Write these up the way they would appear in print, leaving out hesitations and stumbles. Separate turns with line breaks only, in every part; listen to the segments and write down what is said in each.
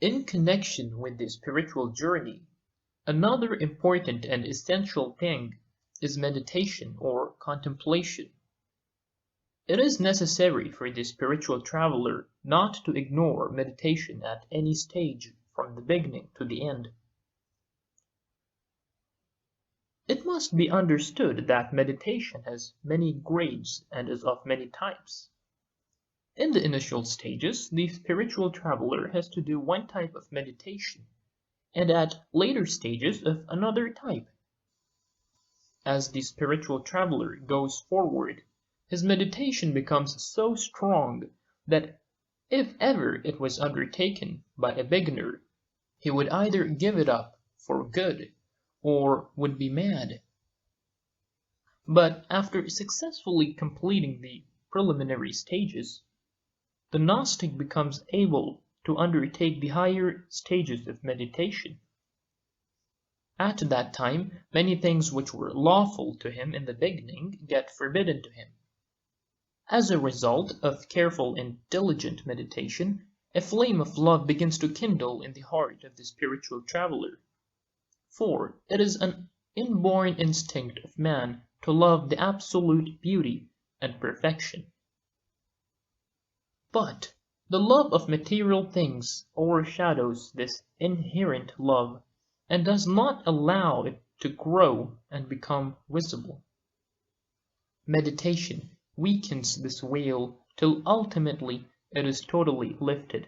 In connection with the spiritual journey, another important and essential thing is meditation or contemplation. It is necessary for the spiritual traveler not to ignore meditation at any stage from the beginning to the end. It must be understood that meditation has many grades and is of many types. In the initial stages, the spiritual traveler has to do one type of meditation, and at later stages of another type. As the spiritual traveler goes forward, his meditation becomes so strong that if ever it was undertaken by a beginner, he would either give it up for good or would be mad. But after successfully completing the preliminary stages, the Gnostic becomes able to undertake the higher stages of meditation. At that time, many things which were lawful to him in the beginning get forbidden to him. As a result of careful and diligent meditation, a flame of love begins to kindle in the heart of the spiritual traveler. For it is an inborn instinct of man to love the absolute beauty and perfection. But the love of material things overshadows this inherent love and does not allow it to grow and become visible. Meditation weakens this veil till ultimately it is totally lifted.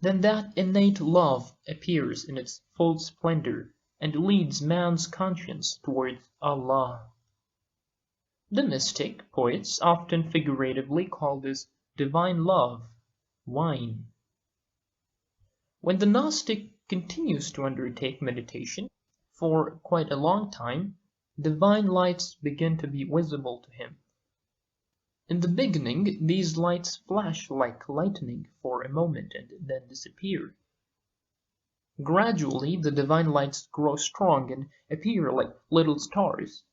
Then that innate love appears in its full splendor and leads man's conscience towards Allah. The mystic poets often figuratively call this divine love wine. When the Gnostic continues to undertake meditation for quite a long time, divine lights begin to be visible to him. In the beginning, these lights flash like lightning for a moment and then disappear. Gradually, the divine lights grow strong and appear like little stars.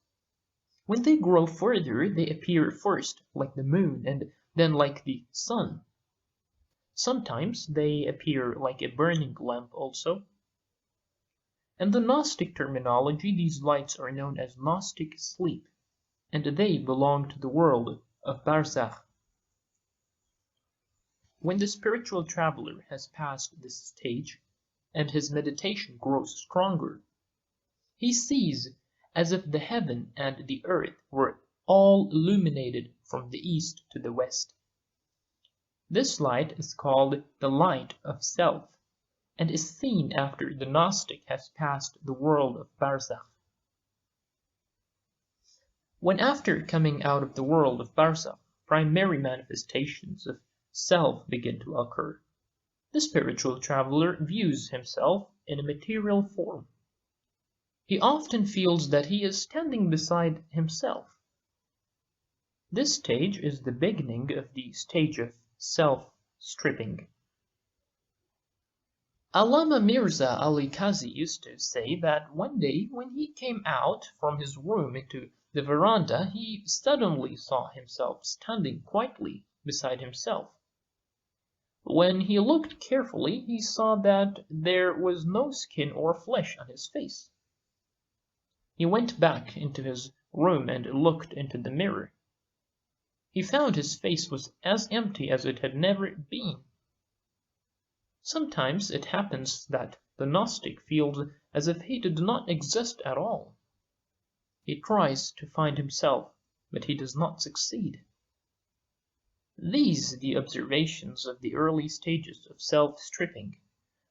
When they grow further, they appear first like the moon and then like the sun. Sometimes they appear like a burning lamp also. In the Gnostic terminology, these lights are known as Gnostic sleep, and they belong to the world of Barzakh. When the spiritual traveler has passed this stage, and his meditation grows stronger, he sees as if the heaven and the earth were all illuminated from the east to the west. This light is called the light of self, and is seen after the Gnostic has passed the world of Barzakh. When after coming out of the world of Barzakh, primary manifestations of self begin to occur, the spiritual traveler views himself in a material form. He often feels that he is standing beside himself. This stage is the beginning of the stage of self-stripping. Allama Mirza Ali Qazi used to say that one day when he came out from his room into the veranda, he suddenly saw himself standing quietly beside himself. When he looked carefully, he saw that there was no skin or flesh on his face. He went back into his room and looked into the mirror. He found his face was as empty as it had never been. Sometimes it happens that the Gnostic feels as if he did not exist at all. He tries to find himself, but he does not succeed. These are the observations of the early stages of self-stripping,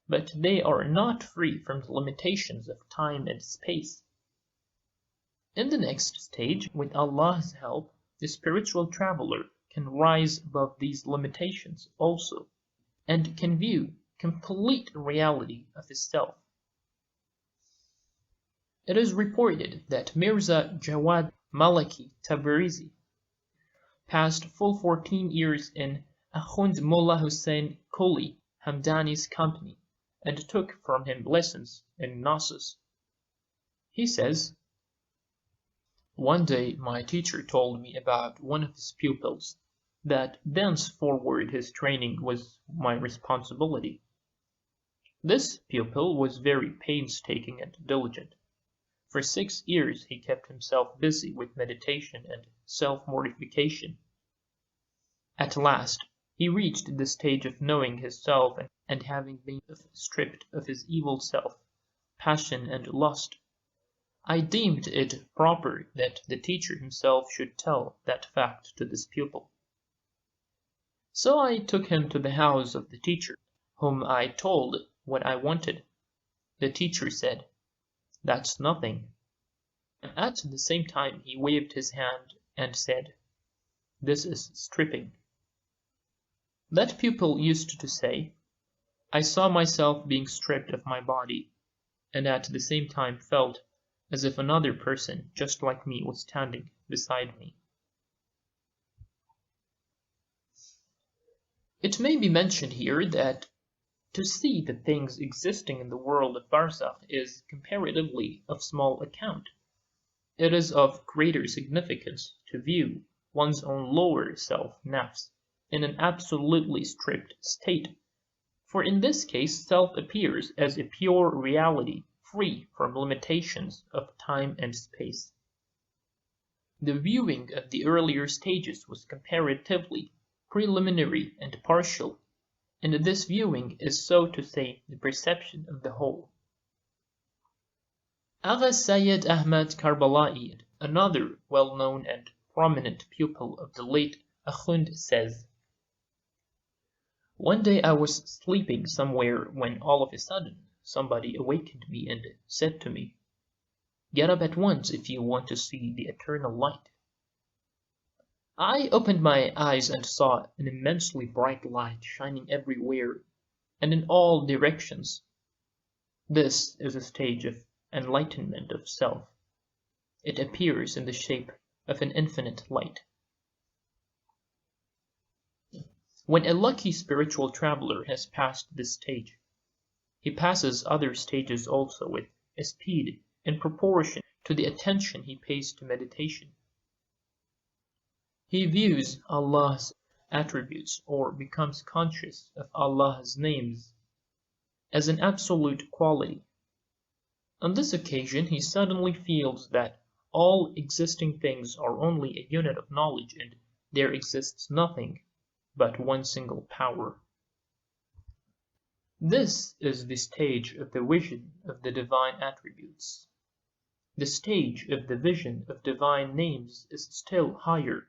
but they are not free from the limitations of time and space. In the next stage, with Allah's help, the spiritual traveler can rise above these limitations also, and can view complete reality of his self. It is reported that Mirza Jawad Malaki Tabrizi passed full 14 years in Akhund Mullah Hussein Qoli Hamdani's company and took from him lessons in Gnosis. He says, "One day my teacher told me about one of his pupils, that thenceforward his training was my responsibility. This pupil was very painstaking and diligent. For 6 years he kept himself busy with meditation and self-mortification. At last he reached the stage of knowing his self and having been stripped of his evil self, passion and lust. I deemed it proper that the teacher himself should tell that fact to this pupil. So I took him to the house of the teacher, whom I told what I wanted. The teacher said, "That's nothing." At the same time he waved his hand and said, "This is stripping." That pupil used to say, "I saw myself being stripped of my body, and at the same time felt as if another person just like me was standing beside me." It may be mentioned here that to see the things existing in the world of Barzakh is comparatively of small account. It is of greater significance to view one's own lower self, nafs, in an absolutely stripped state, for in this case self appears as a pure reality free from limitations of time and space. The viewing of the earlier stages was comparatively preliminary and partial, and this viewing is, so to say, the perception of the whole. Agha Sayyid Ahmad Karbala'i, another well-known and prominent pupil of the late Akhund, says, "One day I was sleeping somewhere when all of a sudden somebody awakened me and said to me, 'Get up at once if you want to see the eternal light.' I opened my eyes and saw an immensely bright light shining everywhere and in all directions. This is a stage of enlightenment of self. It appears in the shape of an infinite light." When a lucky spiritual traveler has passed this stage, he passes other stages also with a speed in proportion to the attention he pays to meditation. He views Allah's attributes or becomes conscious of Allah's names as an absolute quality. On this occasion he suddenly feels that all existing things are only a unit of knowledge and there exists nothing but one single power. This is the stage of the vision of the divine attributes. The stage of the vision of divine names is still higher.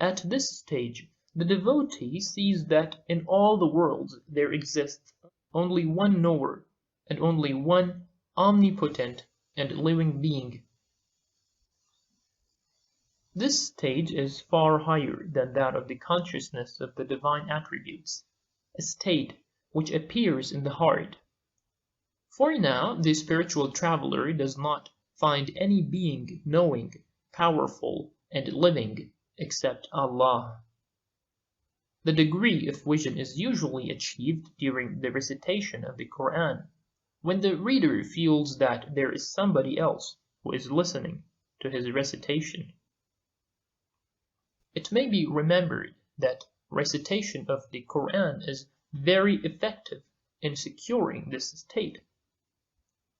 At this stage, the devotee sees that in all the worlds there exists only one knower and only one omnipotent and living being. This stage is far higher than that of the consciousness of the divine attributes, a state which appears in the heart. For now the spiritual traveler does not find any being knowing, powerful, and living except Allah. The degree of vision is usually achieved during the recitation of the Quran, when the reader feels that there is somebody else who is listening to his recitation. It may be remembered that recitation of the Quran is very effective in securing this state.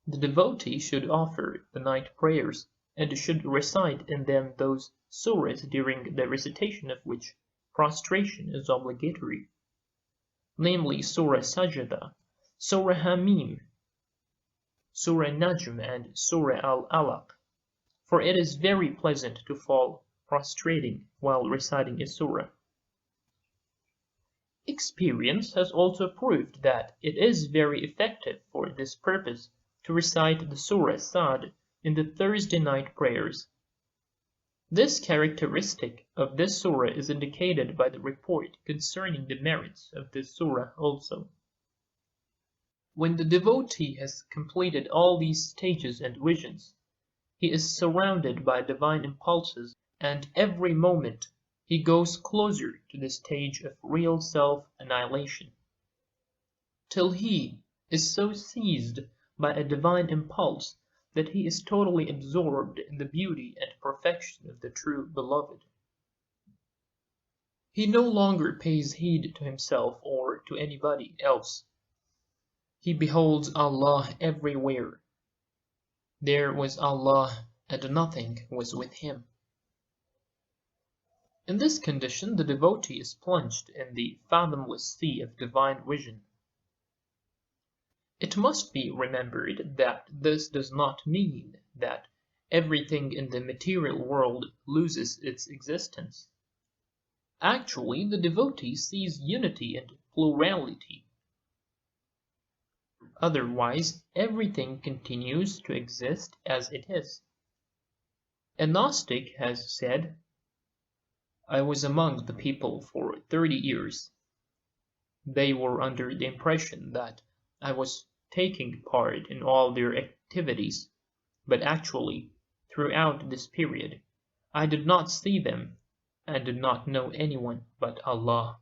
The devotee should offer the night prayers and should recite in them those surahs during the recitation of which prostration is obligatory, namely Surah Sajda, Surah Hamim, Surah Najm, and Surah Al-Alaq, for it is very pleasant to fall prostrating while reciting a surah. Experience has also proved that it is very effective for this purpose to recite the Surah Sad in the Thursday night prayers. This characteristic of this surah is indicated by the report concerning the merits of this surah also. When the devotee has completed all these stages and visions, he is surrounded by divine impulses, and every moment he goes closer to the stage of real self-annihilation, till he is so seized by a divine impulse that he is totally absorbed in the beauty and perfection of the true beloved. He no longer pays heed to himself or to anybody else. He beholds Allah everywhere. There was Allah, and nothing was with him. In this condition the devotee is plunged in the fathomless sea of divine vision. It must be remembered that this does not mean that everything in the material world loses its existence. Actually, the devotee sees unity and plurality. Otherwise, everything continues to exist as it is. A Gnostic has said, "I was among the people for 30 years. They were under the impression that I was taking part in all their activities, but actually, throughout this period, I did not see them and did not know anyone but Allah."